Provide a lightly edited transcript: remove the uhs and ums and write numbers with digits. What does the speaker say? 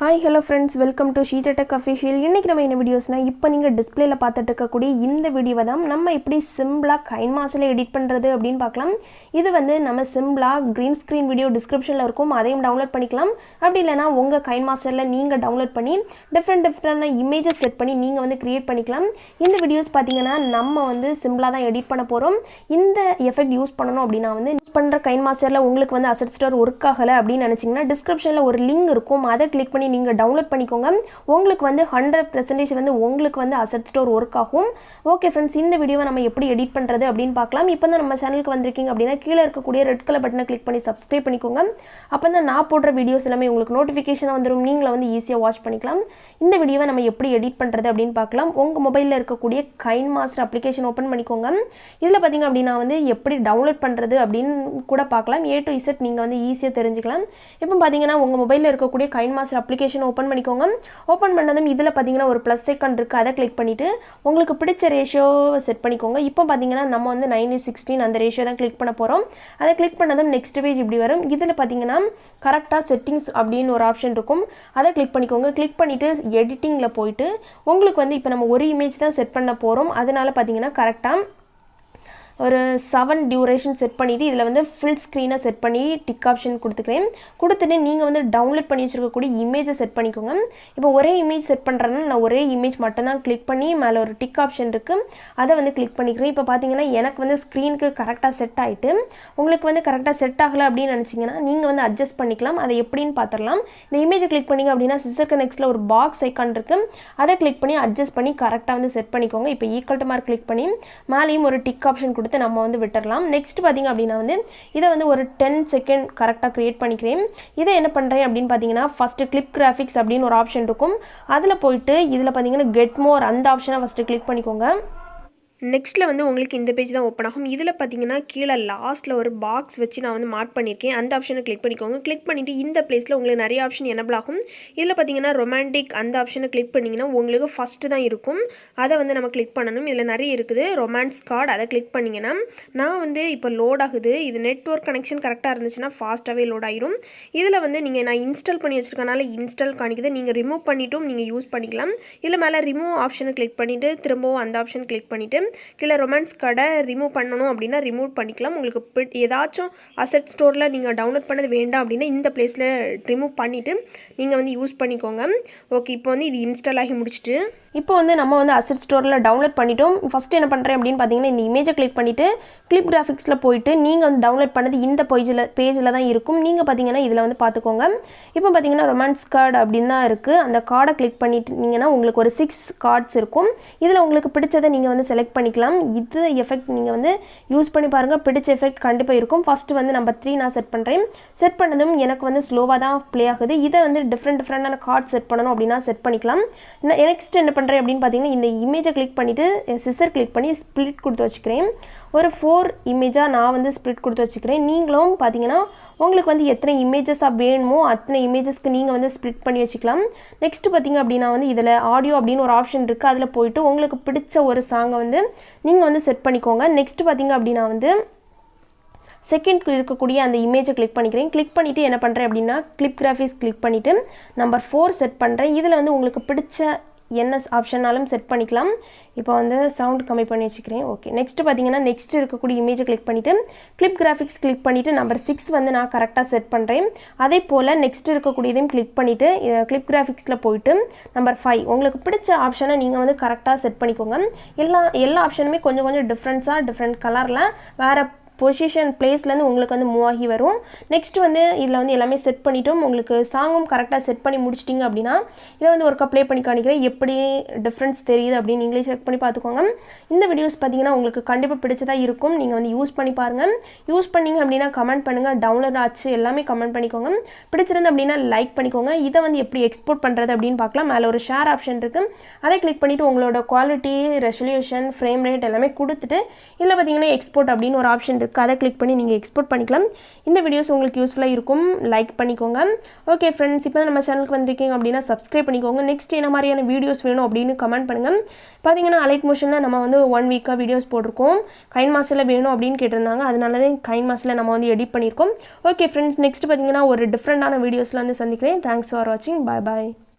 Hi, hello friends, welcome to Sheeja Tech Official. இன்னைக்கு நம்ம என்ன வீடியோஸ்னா இப்போ நீங்க டிஸ்ப்ளேல பார்த்துட்டு இருக்கக்கூடிய இந்த வீடியோவை தான் நம்ம எப்படி சிம்பிளா கைன்மாஸ்டர்ல எடிட் பண்றது அப்படினு பார்க்கலாம். இது வந்து நம்ம சிம்பிளா green screen வீடியோ டிஸ்கிரிப்ஷன்ல இருக்கும். அதையும் டவுன்லோட் பண்ணிக்கலாம். அப்படி இல்லனா உங்க கைன்மாஸ்டர்ல நீங்க டவுன்லோட் பண்ணி டிஃபரண்ட் இமேजेस செட் பண்ணி நீங்க வந்து கிரியேட் பண்ணிக்கலாம். இந்த வீடியோஸ் பாத்தீங்கன்னா நம்ம வந்து சிம்பிளா தான் எடிட் பண்ண போறோம். இந்த எஃபெக்ட் யூஸ் பண்ணனும் அப்படினா வந்து யூஸ் பண்ற கைன்மாஸ்டர்ல உங்களுக்கு வந்து அசெட் ஸ்டோர் வொர்க் ஆகல அப்படி நினைச்சீங்கன்னா டிஸ்கிரிப்ஷன்ல ஒரு லிங்க் இருக்கும். அதை கிளிக் பண்ணி நீங்க டவுன்லோட் பண்ணிக்கோங்க. உங்களுக்கு வந்து 100% வந்து உங்களுக்கு வந்து அசெட் ஸ்டோர் வொர்க் ஆகும். ஓகே फ्रेंड्स, இந்த வீடியோவை நம்ம எப்படி எடிட் பண்றது அப்படினு பார்க்கலாம். இப்போதான் நம்ம சேனலுக்கு வந்திருக்கீங்க அப்படினா கீழ இருக்கக்கூடிய ரெட் கலர் பட்டனை கிளிக் பண்ணி சப்ஸ்கிரைப் பண்ணிக்கோங்க. அப்பதான் நான் போடுற வீடியோஸ் எல்லாமே உங்களுக்கு நோட்டிஃபிகேஷனா வந்துரும். நீங்க வந்து ஈஸியா வாட்ச் பண்ணிக்கலாம். இந்த வீடியோவை நம்ம எப்படி எடிட் பண்றது அப்படினு பார்க்கலாம். உங்க மொபைல்ல இருக்கக்கூடிய கைன்மாஸ்டர் அப்ளிகேஷன் ஓபன் பண்ணிக்கோங்க. இதுல பாத்தீங்க அப்படினா வந்து எப்படி டவுன்லோட் பண்றது அப்படினு கூட பார்க்கலாம். A to Z நீங்க வந்து ஈஸியா தெரிஞ்சுக்கலாம். இப்போ பாத்தீங்கன்னா உங்க மொபைல்ல இருக்கக்கூடிய கைன்மாஸ்டர் அப்ளிகேஷன் ஓபன் பண்ணிக்கோங்க. ஓபன் பண்ணதும் இதுல பாத்தீங்கன்னா ஒரு பிளஸ் ஐகான் இருக்கு. அதை கிளிக் பண்ணிட்டு உங்களுக்கு பிடிச்ச ரேஷியோ செட் பண்ணிக்கோங்க. இப்போ பாத்தீங்கன்னா நம்ம வந்து 9:16 அந்த ரேஷியோ தான் கிளிக் பண்ண போறோம். அதை கிளிக் பண்ணதும் நெக்ஸ்ட் பேஜ் இப்படி வரும். இதுல பாத்தீங்கன்னா கரெக்ட்டா செட்டிங்ஸ் அப்படினு ஒரு ஆப்ஷன் இருக்கும். அதை கிளிக் பண்ணிக்கோங்க. கிளிக் பண்ணிட்டு எடிட்டிங்ல போய்ட்டு உங்களுக்கு வந்து இப்போ நம்ம ஒரு இமேஜ் தான் செட் பண்ண போறோம். அதனால பாத்தீங்கன்னா கரெக்ட்டா ஒரு 7 டியூரேஷன் செட் பண்ணிட்டு இதுல வந்து ஃபுல் ஸ்கிரீனை செட் பண்ணி டிக் ஆப்ஷன் கொடுத்துக்கிறேன். கொடுத்துட்டு நீங்க வந்து டவுன்லோட் பண்ணி வச்சிருக்கக்கூடிய இமேஜை செட் பண்ணிக்கோங்க. இப்போ ஒரே இமேஜ் செட் பண்றேன்னா நான் ஒரே இமேஜ் மட்டும் தான் கிளிக் பண்ணி மேல ஒரு டிக் ஆப்ஷன் இருக்கு. அதை வந்து கிளிக் பண்ணிக்கிறேன். இப்போ பாத்தீங்கன்னா எனக்கு வந்து ஸ்கிரீனுக்கு கரெக்ட்டா செட் ஆயிட்டு உங்களுக்கு வந்து கரெக்ட்டா செட் ஆகல அப்படி நினைச்சீங்கன்னா நீங்க வந்து அட்ஜஸ்ட் பண்ணிக்கலாம். அதை எப்படின்னு பாத்துறலாம். இந்த இமேஜை கிளிக் பண்ணீங்க அப்படினா சிசர் கனெக்ட்ஸ்ல ஒரு பாக்ஸ் ஐகான் இருக்கு. அதை கிளிக் பண்ணி அட்ஜஸ்ட் பண்ணி கரெக்ட்டா வந்து செட் பண்ணிக்கோங்க. இப்போ ஈக்குவல் டு மார்க் கிளிக் பண்ணி மேலேயும் ஒரு டிக் ஆப்ஷன் நம்ம வந்து விட்டுறலாம். நெக்ஸ்ட் பாத்தீங்க அப்படினா வந்து இத வந்து ஒரு 10 செகண்ட் கரெக்ட்டா கிரியேட் பண்ணிக்கிறேன். இத என்ன பண்றேன் அப்படினு பாத்தீங்கன்னா ஃபர்ஸ்ட் கிளிப் கிராபிக்ஸ் அப்படினு ஒரு ஆப்ஷன் இருக்கும். அதுல போய்ட்டு இதுல பாத்தீங்கன்னா கெட் மோர் அந்த ஆப்ஷனை ஃபர்ஸ்ட் கிளிக் பண்ணிக்கோங்க. நெக்ஸ்ட்ல வந்து உங்களுக்கு இந்த பேஜ் தான் ஓபன் ஆகும். இதுல பாத்தீங்கன்னா கீழ லாஸ்ட்ல ஒரு பாக்ஸ் வச்சு நான் வந்து மார்க் பண்ணிருக்கேன். அந்த ஆப்ஷனை கிளிக் பண்ணிக்கோங்க. கிளிக் பண்ணிட்டு இந்த பிளேஸ்ல உங்களுக்கு நிறைய ஆப்ஷன் எனேபிள் ஆகும். இதுல பாத்தீங்கன்னா ரொமான்டிக் அந்த ஆப்ஷனை கிளிக் பண்ணீங்கன்னா உங்களுக்கு ஃபர்ஸ்ட் தான் இருக்கும். அதை வந்து நம்ம கிளிக் பண்ணனும். இதுல நிறைய இருக்குது. ரொமான்ஸ் கார்டு அதை கிளிக் பண்ணீங்கன்னா நான் வந்து இப்போ லோட் ஆகுது. இது நெட்வொர்க் கனெக்ஷன் கரெக்ட்டா இருந்துச்சுன்னா ஃபாஸ்ட்டாவே லோட் ஆயிரும். இதுல வந்து நீங்க நான் இன்ஸ்டால் பண்ணி வச்சிருக்கனால இன்ஸ்டால் காணிக்குது. நீங்க ரிமூவ் பண்ணிட்டும் நீங்க யூஸ் பண்ணிக்கலாம். இல்ல மேல ரிமூவ் ஆப்ஷனை கிளிக் பண்ணிட்டு திரும்பவும் அந்த ஆப்ஷன் கிளிக் பண்ணிட்டு கீழ ரொமான்ஸ் கார்டை ரிமூவ் பண்ணனும் அப்படினா ரிமூவ் பண்ணிக்கலாம். உங்களுக்கு ஏதாச்சும் அசெட் ஸ்டோர்ல நீங்க டவுன்லோட் பண்ணது வேண்டாம் அப்படினா இந்த பிளேஸ்ல ரிமூவ் பண்ணிட்டு நீங்க வந்து யூஸ் பண்ணிக்கோங்க. ஓகே, இப்போ வந்து இது இன்ஸ்டால் ஆகி முடிச்சிட்டு இப்போ வந்து நம்ம வந்து அசெட் ஸ்டோர்ல டவுன்லோட் பண்ணிட்டோம். ஃபர்ஸ்ட் என்ன பண்றேன் அப்படினு பாத்தீங்கன்னா இந்த இமேஜை கிளிக் பண்ணிட்டு கிளிப் கிராபிக்ஸ்ல போய்ட்டு நீங்க வந்து டவுன்லோட் பண்ணது இந்த பேஜ்ல தான் இருக்கும். நீங்க பாத்தீங்கன்னா இதுல வந்து பாத்துக்கோங்க. இப்போ பாத்தீங்கன்னா ரொமான்ஸ் கார்டு அப்படினு தான் இருக்கு. அந்த கார்டை கிளிக் பண்ணிட்டீங்கன்னா உங்களுக்கு ஒரு 6 கார்ட்ஸ் இருக்கும். இதுல உங்களுக்கு பிடிச்சதை நீங்க வந்து செலக்ட் பண்ணிக்கலாம். இது எஃபெக்ட் நீங்க வந்து யூஸ் பண்ணி பாருங்க. பிடிச்ச எஃபெக்ட் கண்டிப்பா இருக்கும். ஃபர்ஸ்ட் வந்து நம்பர் 3 நான் செட் பண்றேன். செட் பண்ணதும் எனக்கு வந்து ஸ்லோவா தான் ப்ளே ஆகுது. இத வந்து டிஃபரண்டான கார்ட் செட் பண்ணனும் அப்படினா செட் பண்ணிக்கலாம். நெக்ஸ்ட் என்ன பண்றேன் அப்படினு பாத்தீங்கன்னா இந்த இமேஜை கிளிக் பண்ணிட்டு சிசர் கிளிக் பண்ணி ஸ்ப்ளிட் கொடுத்து வச்சுக்கிறேன். ஒரு 4 இமேஜா நான் வந்து ஸ்ப்ளிட் கொடுத்து வச்சுக்கிறேன். நீங்களும் பாத்தீங்கன்னா உங்களுக்கு வந்து எத்தனை இமேஜஸா வேணுமோ அத்தனை இமேஜஸ்க்கு நீங்க வந்து ஸ்ப்ளிட் பண்ணி வச்சுக்கலாம். நெக்ஸ்ட் பாத்தீங்க அப்படினா வந்து இதுல ஆடியோ அப்படினு ஒரு ஆப்ஷன் இருக்கு. அதுல போய்ட்டு உங்களுக்கு பிடிச்ச ஒரு சாங்கை வந்து நீங்க வந்து செட் பண்ணிக்கோங்க. நெக்ஸ்ட் பாத்தீங்க அப்படினா வந்து செகண்ட் இருக்கக்கூடிய அந்த இமேஜை கிளிக் பண்ணிக்கிறேன். கிளிக் பண்ணிட்டு என்ன பண்றேன் அப்படினா கிளிப் கிராபிக்ஸ் கிளிக் பண்ணிட்டு நம்பர் 4 செட் பண்றேன். இதுல வந்து உங்களுக்கு பிடிச்ச என்ன ஆப்ஷனாலும் செட் பண்ணிக்கலாம். இப்போ வந்து சவுண்ட் கம்மி பண்ணி வச்சுக்கிறேன். ஓகே, நெக்ஸ்ட் பாத்தீங்கன்னா நெக்ஸ்ட் இருக்கக்கூடிய இமேஜை கிளிக் பண்ணிட்டு கிளிப் கிராபிக்ஸ் கிளிக் பண்ணிட்டு நம்பர் 6 வந்து நான் கரெக்ட்டா செட் பண்றேன். அதே போல நெக்ஸ்ட் இருக்கக்கூடியதையும் கிளிக் பண்ணிட்டு கிளிப் கிராபிக்ஸ்ல போய்ட்டு நம்பர் 5 உங்களுக்கு பிடிச்ச ஆப்ஷனை நீங்க வந்து கரெக்ட்டா செட் பண்ணிக்கோங்க. எல்லா ஆப்ஷனுமே கொஞ்சம் டிஃபரண்ட் கலர்ல வேற பொசிஷன் பிளேஸ்ல இருந்து உங்களுக்கு வந்து மூவ் ஆகி வரும். நெக்ஸ்ட் வந்து இதுல வந்து எல்லாமே செட் பண்ணிட்டோம். உங்களுக்கு சாங்கும் கரெக்ட்டா செட் பண்ணி முடிச்சிட்டீங்க அப்படினா இத வந்து ஒருக்கா ப்ளே பண்ணி காணிக்கிறேன். எப்படி டிஃபரன்ஸ் தெரியுது அப்படி நீங்களே செக் பண்ணி பாத்துக்கோங்க. இந்த வீடியோஸ் பாத்தீங்கன்னா உங்களுக்கு கண்டிப்பா பிடிச்சதா இருக்கும். நீங்க வந்து யூஸ் பண்ணி பாருங்க. யூஸ் பண்ணீங்க அப்படினா கமெண்ட் பண்ணுங்க. டவுன்லோட் ஆச்சு எல்லாமே கமெண்ட் பண்ணிக்கோங்க. பிடிச்சிருந்தா அப்படினா லைக் பண்ணிக்கோங்க. இத வந்து எப்படி எக்ஸ்போர்ட் பண்றது அப்படினு பார்க்கலாம். மேல ஒரு ஷேர் ஆப்ஷன் இருக்கு. அதை கிளிக் பண்ணிட்டு உங்களோட குவாலிட்டி, ரெசல்யூஷன், ஃப்ரேம் ரேட் எல்லாமே கொடுத்துட்டு இதுல பாத்தீங்கன்னா எக்ஸ்போர்ட் அப்படினு ஒரு ஆப்ஷன் இருக்குது, அதை கிளிக் பண்ணி நீங்கள் எக்ஸ்போர்ட் பண்ணிக்கலாம். இந்த வீடியோஸ் உங்களுக்கு யூஸ்ஃபுல்லாக இருக்கும், லைக் பண்ணிக்கோங்க. ஓகே ஃப்ரெண்ட்ஸ், இப்போ நம்ம சேனலுக்கு வந்திருக்கீங்க அப்படின்னா சப்ஸ்கிரைப் பண்ணிக்கோங்க. நெக்ஸ்ட் என்ன மாதிரியான வீடியோஸ் வேணும் அப்படின்னு கமெண்ட் பண்ணுங்கள். பார்த்தீங்கன்னா அலைட் மோஷனில் நம்ம வந்து 1 வீக்காக வீடியோஸ் போட்டிருக்கோம். கைன்மாஸ்டரில் வேணும் அப்படின்னு கேட்டிருந்தாங்க, அதனால தான் கைன்மாஸ்டரில் நம்ம வந்து எடிட் பண்ணியிருக்கோம். ஓகே ஃப்ரெண்ட்ஸ், நெக்ஸ்ட் பார்த்தீங்கன்னா ஒரு டிஃப்ரெண்டான வீடியோஸில் வந்து சந்திக்கிறேன். தேங்க்ஸ் ஃபார் வாட்சிங். பாய் பாய்.